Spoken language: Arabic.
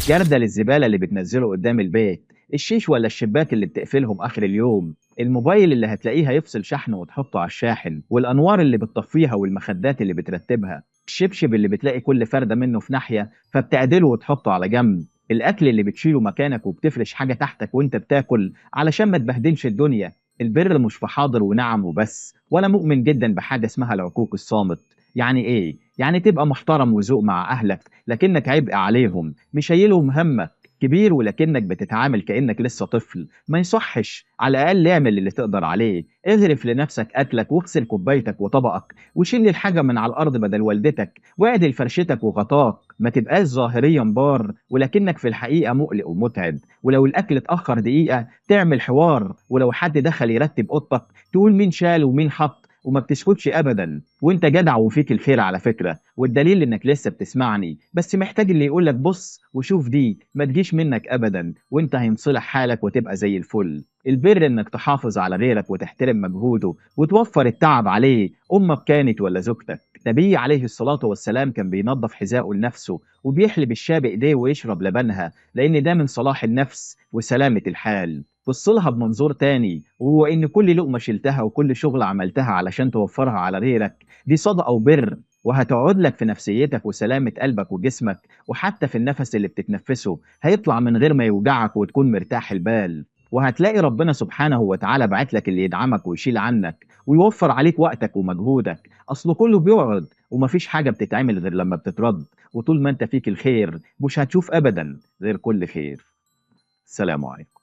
جردل الزبالة اللي بتنزله قدام البيت، الشيش ولا الشباك اللي بتقفلهم آخر اليوم، الموبايل اللي هتلاقيه هيفصل شحن وتحطه على الشاحن، والأنوار اللي بتطفيها والمخدات اللي بترتبها، الشبشب اللي بتلاقي كل فردة منه في ناحية فبتعدله وتحطه على جنب، الأكل اللي بتشيله مكانك وبتفرش حاجة تحتك وأنت بتاكل علشان ما تبهدلش الدنيا. البر مش في حاضر ونعم وبس، ولا مؤمن جدا بحاجة اسمها العقوق الصامت. يعني إيه؟ يعني تبقى محترم وذوق مع أهلك لكنك عبء عليهم، مش شايلهم همك، كبير ولكنك بتتعامل كأنك لسه طفل. ما يصحش، على الأقل اعمل اللي تقدر عليه، اغرف لنفسك أكلك واغسل كوبايتك وطبقك وشيل الحاجة من على الأرض بدل والدتك واعدل فرشتك وغطاك. ما تبقاش ظاهريا بار ولكنك في الحقيقة مقلق ومتعب. ولو الأكل اتأخر دقيقة تعمل حوار، ولو حد دخل يرتب أوضتك تقول مين شال ومين حط، وما بتسكتش ابدا. وانت جدع وفيك الخير على فكره، والدليل انك لسه بتسمعني، بس محتاج اللي يقولك بص وشوف دي ما تجيش منك ابدا، وانت هينصلح حالك وتبقى زي الفل. البر انك تحافظ على غيرك وتحترم مجهوده وتوفر التعب عليه، امك كانت ولا زوجتك. النبي عليه الصلاة والسلام كان بينظف حذاءه لنفسه وبيحلب الشاة بإيديه ويشرب لبنها، لأن ده من صلاح النفس وسلامة الحال. بص لها بمنظور تاني، وهو إن كل لقمة شلتها وكل شغل عملتها علشان توفرها على غيرك دي صدقة وبر، وهتقعد لك في نفسيتك وسلامة قلبك وجسمك، وحتى في النفس اللي بتتنفسه هيطلع من غير ما يوجعك وتكون مرتاح البال. وهتلاقي ربنا سبحانه وتعالى بعت لك اللي يدعمك ويشيل عنك ويوفر عليك وقتك ومجهودك. أصله كله بيقعد ومفيش حاجة بتتعمل غير لما بتترد، وطول ما انت فيك الخير مش هتشوف أبدا غير كل خير. السلام عليكم.